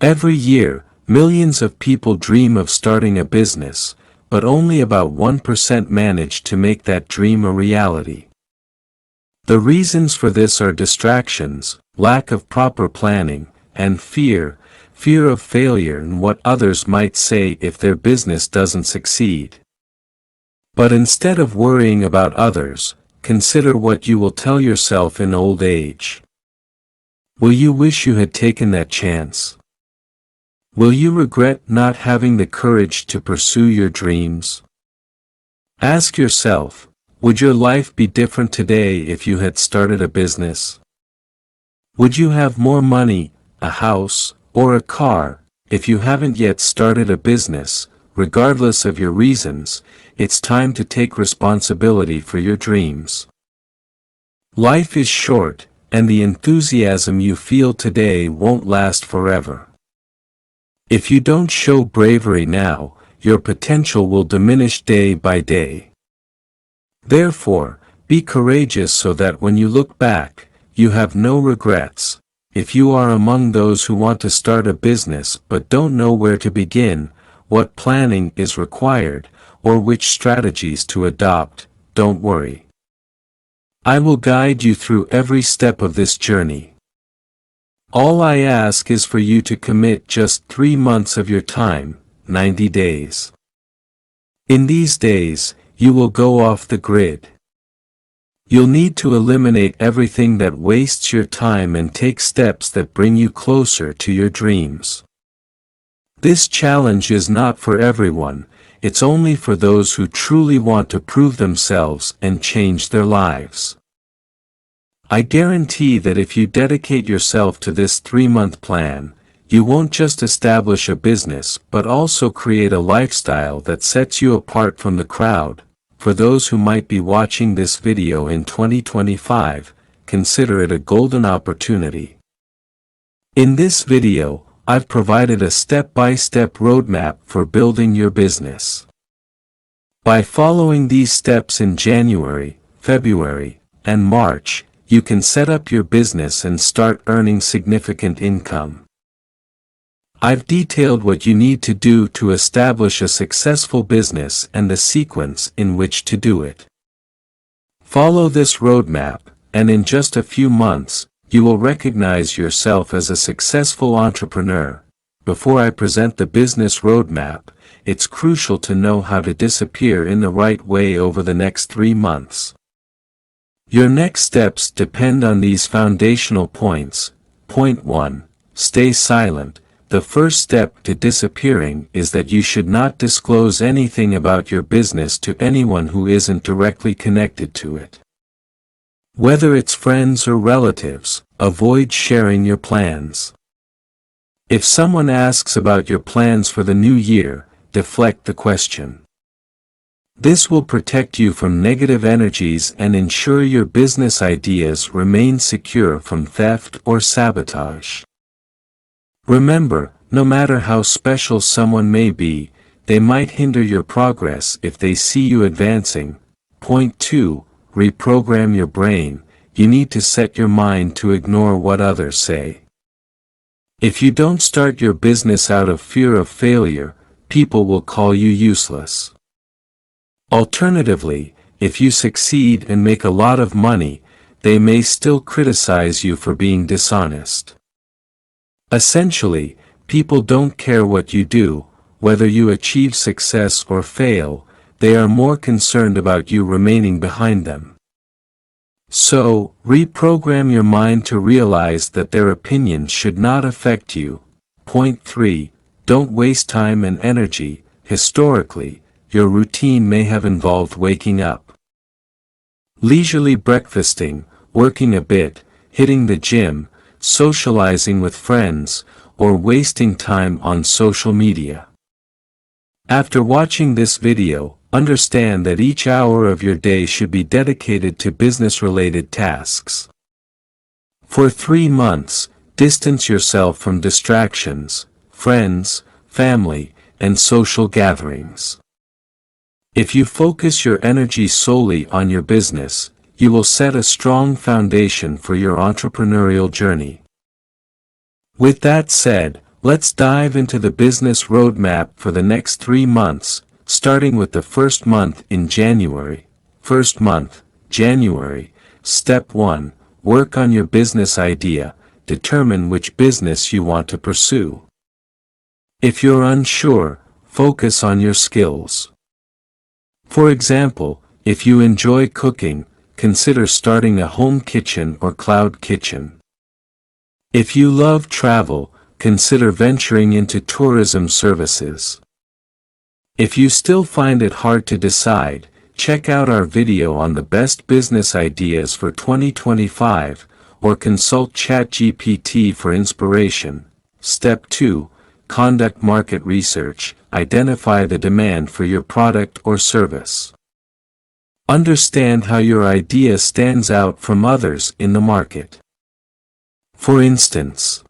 Every year, millions of people dream of starting a business, but only about 1% manage to make that dream a reality. The reasons for this are distractions, lack of proper planning, and fear of failure and what others might say if their business doesn't succeed. But instead of worrying about others, consider what you will tell yourself in old age. Will you wish you had taken that chance? Will you regret not having the courage to pursue your dreams? Ask yourself, would your life be different today if you had started a business? Would you have more money, a house, or a car? If you haven't yet started a business, regardless of your reasons, it's time to take responsibility for your dreams. Life is short, and the enthusiasm you feel today won't last forever. If you don't show bravery now, your potential will diminish day by day. Therefore, be courageous so that when you look back, you have no regrets. If you are among those who want to start a business but don't know where to begin, what planning is required, or which strategies to adopt, don't worry. I will guide you through every step of this journey. All I ask is for you to commit just 3 months of your time, 90 days. In these days, you will go off the grid. You'll need to eliminate everything that wastes your time and take steps that bring you closer to your dreams. This challenge is not for everyone, it's only for those who truly want to prove themselves and change their lives. I guarantee that if you dedicate yourself to this 3-month plan, you won't just establish a business but also create a lifestyle that sets you apart from the crowd. For those who might be watching this video in 2025, consider it a golden opportunity. In this video, I've provided a step-by-step roadmap for building your business. By following these steps in January, February, and March, you can set up your business and start earning significant income. I've detailed what you need to do to establish a successful business and the sequence in which to do it. Follow this roadmap, and in just a few months, you will recognize yourself as a successful entrepreneur. Before I present the business roadmap, it's crucial to know how to disappear in the right way over the next 3 months. Your next steps depend on these foundational points. Point 1. Stay silent. The first step to disappearing is that you should not disclose anything about your business to anyone who isn't directly connected to it. Whether it's friends or relatives, avoid sharing your plans. If someone asks about your plans for the new year, deflect the question. This will protect you from negative energies and ensure your business ideas remain secure from theft or sabotage. Remember, no matter how special someone may be, they might hinder your progress if they see you advancing. Point 2. Reprogram your brain. You need to set your mind to ignore what others say. If you don't start your business out of fear of failure, people will call you useless. Alternatively, if you succeed and make a lot of money, they may still criticize you for being dishonest. Essentially, people don't care what you do, whether you achieve success or fail, they are more concerned about you remaining behind them. So, reprogram your mind to realize that their opinions should not affect you. Point 3. Don't waste time and energy. Historically, your routine may have involved waking up, leisurely breakfasting, working a bit, hitting the gym, socializing with friends, or wasting time on social media. After watching this video, understand that each hour of your day should be dedicated to business-related tasks. For 3 months, distance yourself from distractions, friends, family, and social gatherings. If you focus your energy solely on your business, you will set a strong foundation for your entrepreneurial journey. With that said, Let's dive into the business roadmap for the next 3 months, starting with the first month in January. First month, January. Step 1. Work on your business idea. Determine which business you want to pursue. If you're unsure, focus on your skills. For example, if you enjoy cooking, consider starting a home kitchen or cloud kitchen. If you love travel, consider venturing into tourism services. If you still find it hard to decide, check out our video on the best business ideas for 2025, or consult ChatGPT for inspiration. Step 2. Conduct market research. Identify the demand for your product or service. Understand how your idea stands out from others in the market. For instance,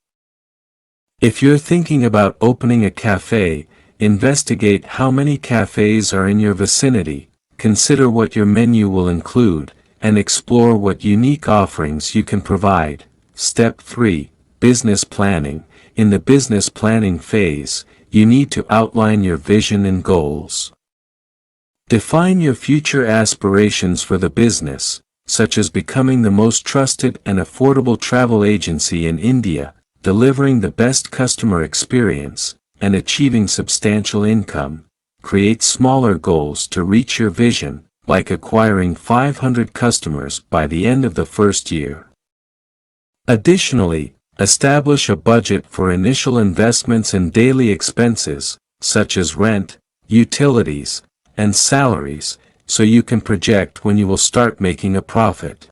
if you're thinking about opening a cafe, investigate how many cafes are in your vicinity, consider what your menu will include, and explore what unique offerings you can provide. Step 3. Business planning. In the business planning phase, you need to outline your vision and goals. Define your future aspirations for the business, such as becoming the most trusted and affordable travel agency in India, delivering the best customer experience, and achieving substantial income. Create smaller goals to reach your vision, like acquiring 500 customers by the end of the first year. Additionally, establish a budget for initial investments and daily expenses, such as rent, utilities, and salaries, so you can project when you will start making a profit.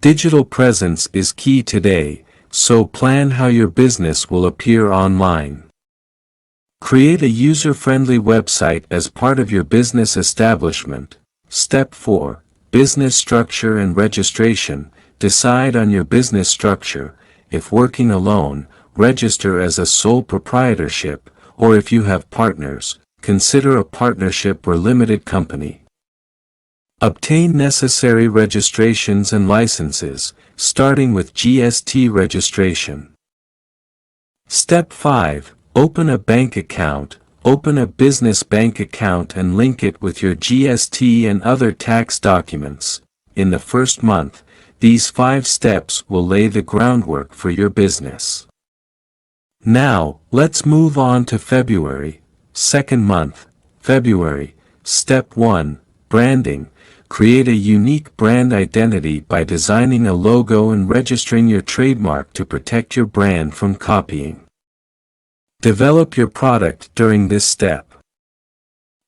Digital presence is key today, so plan how your business will appear online. Create a user-friendly website as part of your business establishment. Step 4. Business structure and registration. Decide on your business structure. If working alone, register as a sole proprietorship, or if you have partners, consider a partnership or limited company. Obtain necessary registrations and licenses, starting with GST registration. Step 5. Open a bank account. Open a business bank account and link it with your GST and other tax documents. In the first month, these 5 steps will lay the groundwork for your business. Now, let's move on to February. Second month, February. Step 1. Branding. Create a unique brand identity by designing a logo and registering your trademark to protect your brand from copying. Develop your product during this step.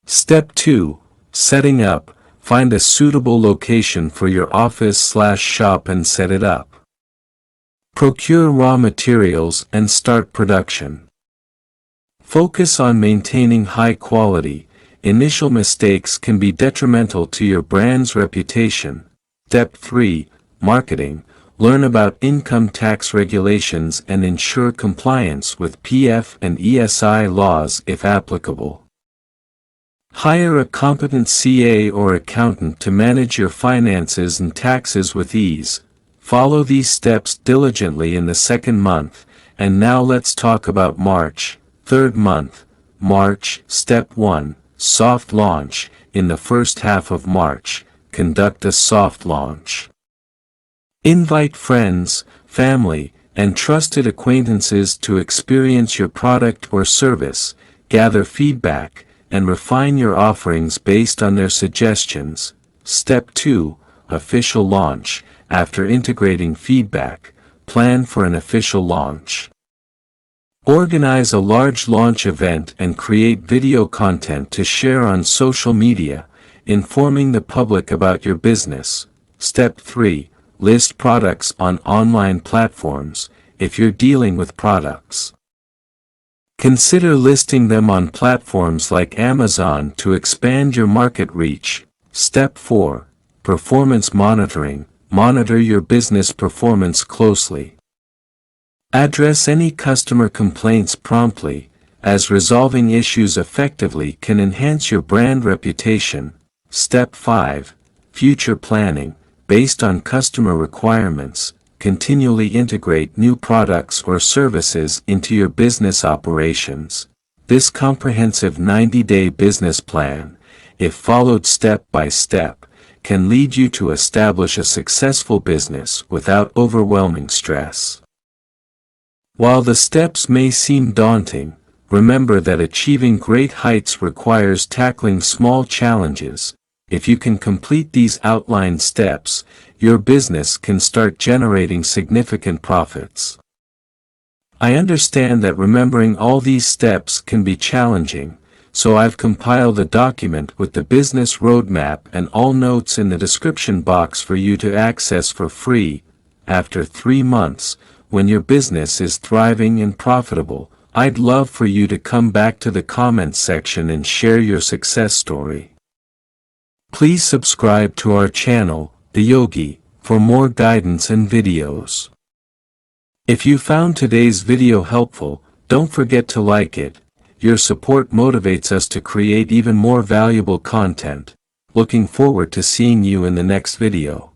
Step 2. Setting up. Find a suitable location for your office/shop and set it up. Procure raw materials and start production. Focus on maintaining high quality. Initial mistakes can be detrimental to your brand's reputation. Step 3. Marketing. Learn about income tax regulations and ensure compliance with PF and ESI laws if applicable. Hire a competent CA or accountant to manage your finances and taxes with ease. Follow these steps diligently in the second month, and now let's talk about March. Third month, March. Step 1. Soft launch. In the first half of March, conduct a soft launch. Invite friends, family, and trusted acquaintances to experience your product or service, gather feedback, and refine your offerings based on their suggestions. Step 2. Official launch. After integrating feedback, plan for an official launch. Organize a large launch event and create video content to share on social media, informing the public about your business. Step 3. List products on online platforms, if you're dealing with products. Consider listing them on platforms like Amazon to expand your market reach. Step 4. Performance monitoring. Monitor your business performance closely. Address any customer complaints promptly, as resolving issues effectively can enhance your brand reputation. Step 5. Future planning. Based on customer requirements, continually integrate new products or services into your business operations. This comprehensive 90-day business plan, if followed step by step, can lead you to establish a successful business without overwhelming stress. While the steps may seem daunting, remember that achieving great heights requires tackling small challenges. If you can complete these outlined steps, your business can start generating significant profits. I understand that remembering all these steps can be challenging, so I've compiled a document with the business roadmap and all notes in the description box for you to access for free. After 3 months, when your business is thriving and profitable, I'd love for you to come back to the comments section and share your success story. Please subscribe to our channel, The Yogi, for more guidance and videos. If you found today's video helpful, don't forget to like it. Your support motivates us to create even more valuable content. Looking forward to seeing you in the next video.